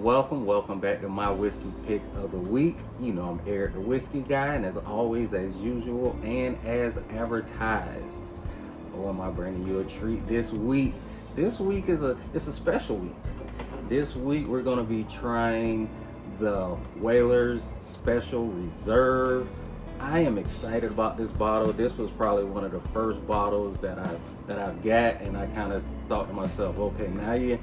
welcome back to my whiskey pick of the week. You know, I'm Erik the Whiskey Guy, and as always, as usual, and as advertised, am I bringing you a treat this week? This week it's a special week. This week we're gonna be trying the Whaler's Special Reserve. I am excited about this bottle. This was probably one of the first bottles that I've got, and I kind of thought to myself, okay, now you're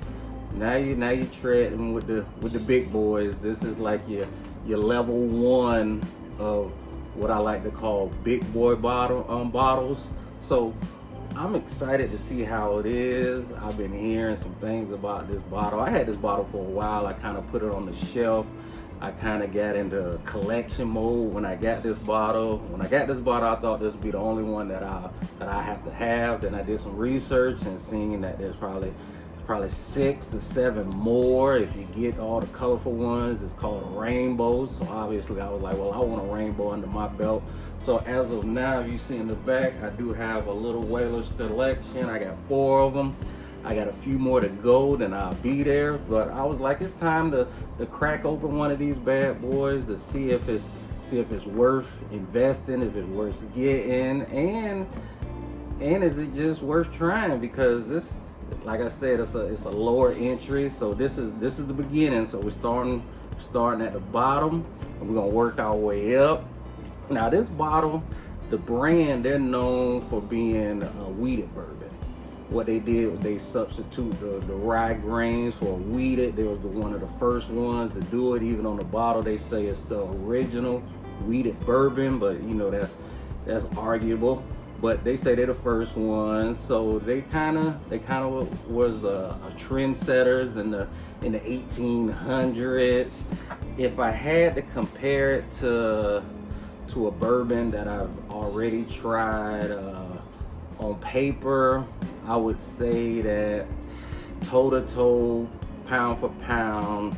treading with the big boys. This is like your level one of what I like to call big boy bottles. So I'm excited to see how it is. I've been hearing some things about this bottle. I had this bottle for a while. I kind of put it on the shelf. I kind of got into collection mode when I got this bottle. When I got this bottle, I thought this would be the only one that I have to have. Then I did some research and seeing that there's probably 6 to 7 more if you get all the colorful ones. It's called a rainbow. So obviously I was like, well, I want a rainbow under my belt. So as of now, you see in the back, I do have a little Whaler's collection. I got 4 of them. I got a few more to go, then I'll be there. But I was like, it's time to crack open one of these bad boys to see if it's worth investing, if it's worth getting, and is it just worth trying? Because this, like I said, it's a lower entry. So this is the beginning. So we're starting at the bottom, and we're gonna work our way up. Now this bottle, the brand, they're known for being a wheated bourbon. What they did was they substitute the rye grains for wheated. They was one of the first ones to do it. Even on the bottle, they say it's the original wheated bourbon, but you know that's arguable. But they say they're the first ones. So they kind of was a trendsetters in the 1800s. If I had to compare it to a bourbon that I've already tried on paper, I would say that toe to toe, pound for pound,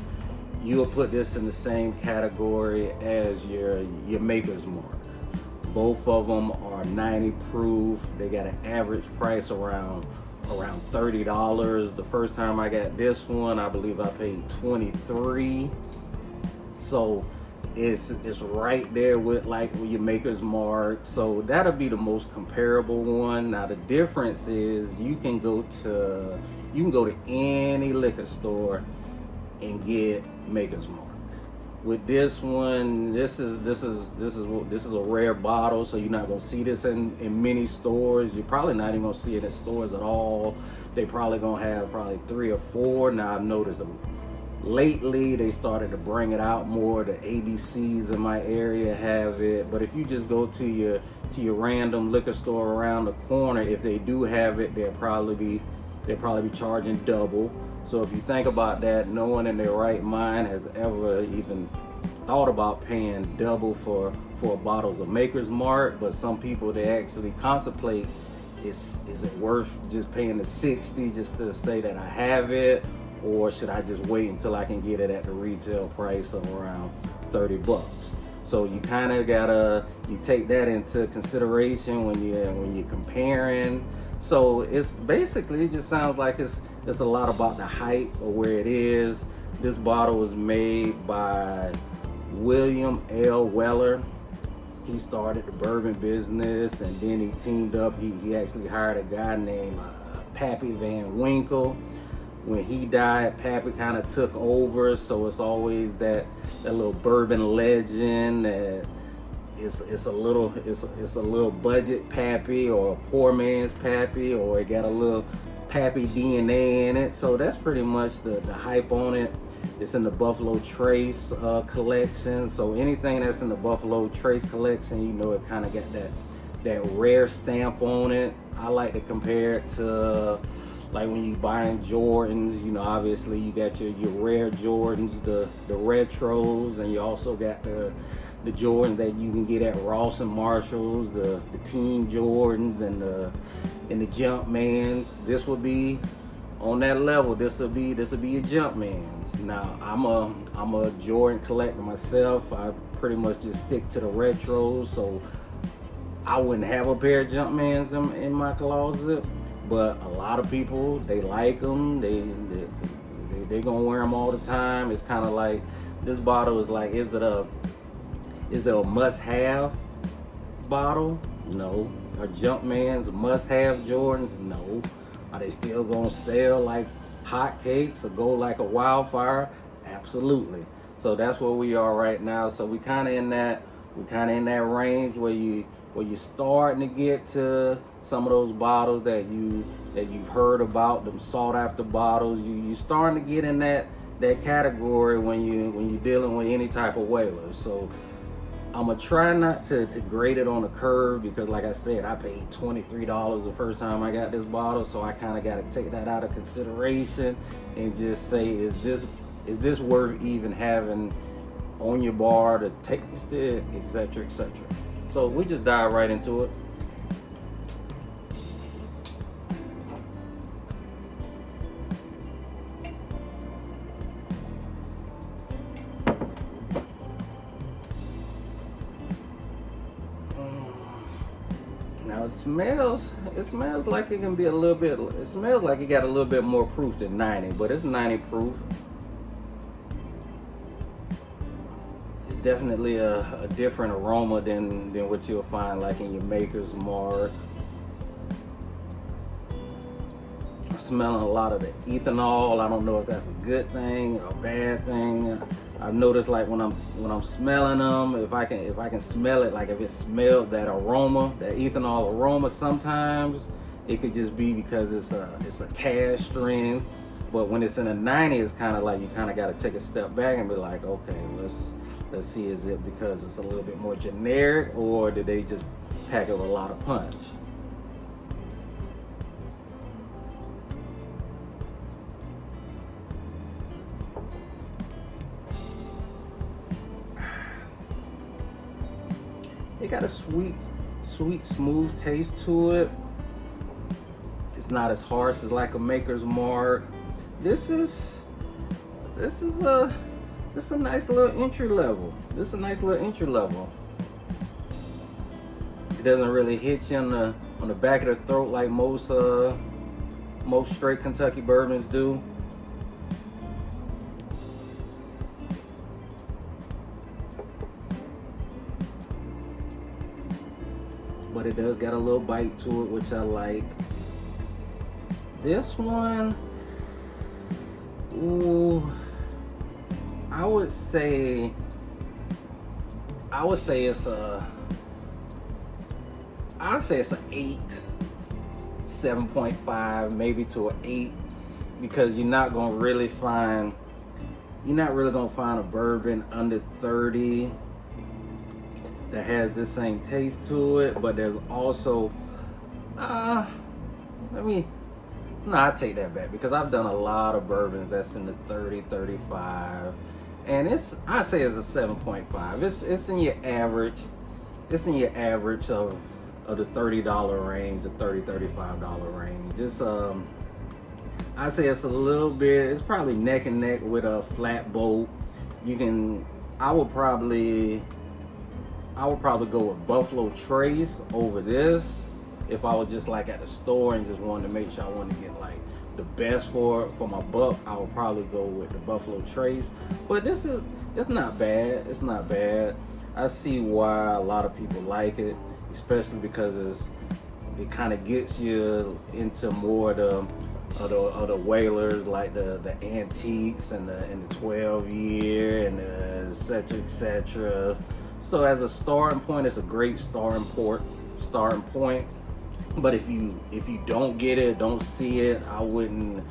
you'll put this in the same category as your Maker's Mark. Both of them are 90 proof. They got an average price around $30. The first time I got this one, I believe I paid $23. So it's right there with your Maker's Mark. So that'll be the most comparable one. Now the difference is you can go to any liquor store and get Maker's Mark. With this one, this is a rare bottle, so you're not gonna see this in many stores. You're probably not even gonna see it in stores at all. They probably gonna have 3 or 4. Now I've noticed them. Lately, they started to bring it out more. The ABCs in my area have it, but if you just go to your random liquor store around the corner, if they do have it, they'll probably be charging double. So if you think about that, no one in their right mind has ever even thought about paying double for bottles of Maker's Mark. But some people, they actually contemplate, is it worth just paying the $60 just to say that I have it? Or should I just wait until I can get it at the retail price of around $30? So you kind of you take that into consideration when you're comparing. So it's basically, it just sounds like it's a lot about the hype of where it is. This bottle was made by William L. Weller. He started the bourbon business, and then he teamed up. He actually hired a guy named Pappy Van Winkle. When he died, Pappy kind of took over, so it's always that little bourbon legend that it's a little budget Pappy, or a poor man's Pappy, or it got a little Pappy DNA in it. So that's pretty much the hype on it. It's in the Buffalo Trace collection. So anything that's in the Buffalo Trace collection, you know, it kind of got that rare stamp on it. I like to compare it to like when you buying Jordans, you know, obviously you got your rare Jordans, the retros, and you also got the Jordans that you can get at Ross and Marshalls, the Team Jordans and the Jumpmans. This would be on that level. This will be your Jumpmans. Now I'm a Jordan collector myself. I pretty much just stick to the retros, so I wouldn't have a pair of Jumpmans in my closet. But a lot of people, they like them. They they're gonna wear them all the time. It's kind of like this bottle is like, is it a must-have bottle? No. Are Jumpman's must-have Jordans? No. Are they still gonna sell like hotcakes or go like a wildfire? Absolutely. So that's where we are right now. So we kind of in that range where you're starting to get to some of those bottles that you've heard about, them sought after bottles. You're starting to get in that category when you're dealing with any type of whaler. So I'm gonna try not to grade it on a curve, because like I said, I paid $23 the first time I got this bottle, so I kind of got to take that out of consideration and just say, is this worth even having on your bar to taste it, etc., etc. So we just dive right into it. Now it smells like it can be a little bit, it smells like it got a little bit more proof than 90, but it's 90 proof. It's definitely a different aroma than what you'll find like in your Maker's Mark. I'm smelling a lot of the ethanol. I don't know if that's a good thing or a bad thing. I've noticed like when I'm smelling them, if I can smell it, like if it smelled that aroma, that ethanol aroma, sometimes it could just be because it's a cash strain. But when it's in a 90, it's kind of like you kind of got to take a step back and be like, okay, let's see, is it because it's a little bit more generic, or did they just pack up a lot of punch? It got a sweet, smooth taste to it. It's not as harsh as like a Maker's Mark. This is a nice little entry level. It doesn't really hit you on the back of the throat like most straight Kentucky bourbons do. But it does got a little bite to it, which I like. This one, ooh, I would say it's a 8, 7.5, maybe to an 8, because you're not really gonna find a bourbon under 30 that has the same taste to it. But there's also, I take that back, because I've done a lot of bourbons that's in the 30, 35, and I say it's a 7.5. It's in your average. It's in your average of the $30 range, the $35 range. It's I say it's a little bit. It's probably neck and neck with a flat boat. I would probably go with Buffalo Trace over this. If I was just like at the store and just wanted to make sure I wanted to get like the best for my buck, I would probably go with the Buffalo Trace. But it's not bad. It's not bad. I see why a lot of people like it, especially because it kind of gets you into more of the whalers, like the antiques and the 12-year and the etc. So as a starting point, it's a great starting point. But if you don't get it, don't see it, I wouldn't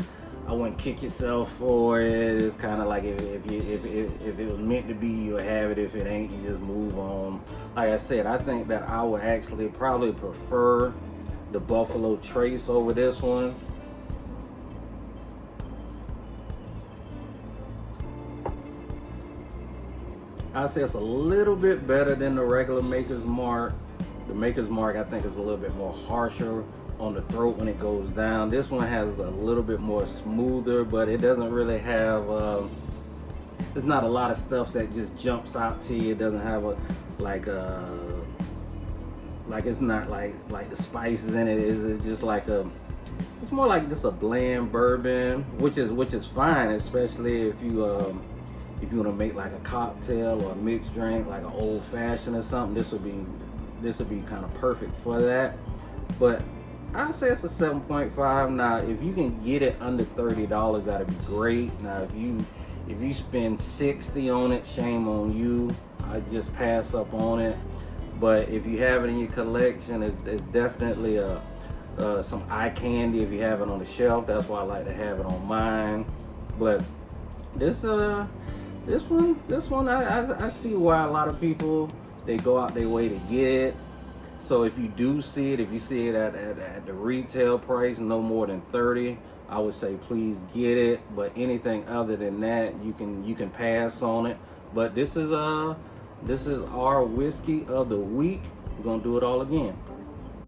kick yourself for it. It's kind of like if it was meant to be, you'll have it. If it ain't, you just move on. Like I said, I think that I would actually probably prefer the Buffalo Trace over this one. I'd say it's a little bit better than the regular Maker's Mark. The Maker's Mark, I think, is a little bit more harsher on the throat when it goes down. This one has a little bit more smoother, but it doesn't really have, there's not a lot of stuff that just jumps out to you. It doesn't have it's not like the spices in it. It's just like a it's more like just a bland bourbon, which is fine, especially if you want to make like a cocktail or a mixed drink, like an old fashioned or something. This would be kind of perfect for that. But I'd say it's a 7.5. Now, if you can get it under $30, that'd be great. Now, if you spend 60 on it, shame on you. I just pass up on it. But if you have it in your collection, it's definitely some eye candy if you have it on the shelf. That's why I like to have it on mine. But this one, I see why a lot of people, they go out their way to get it. So if you do see it, if you see it at the retail price, no more than 30, I would say please get it. But anything other than that, you can pass on it. But this is our whiskey of the week. We're gonna do it all again.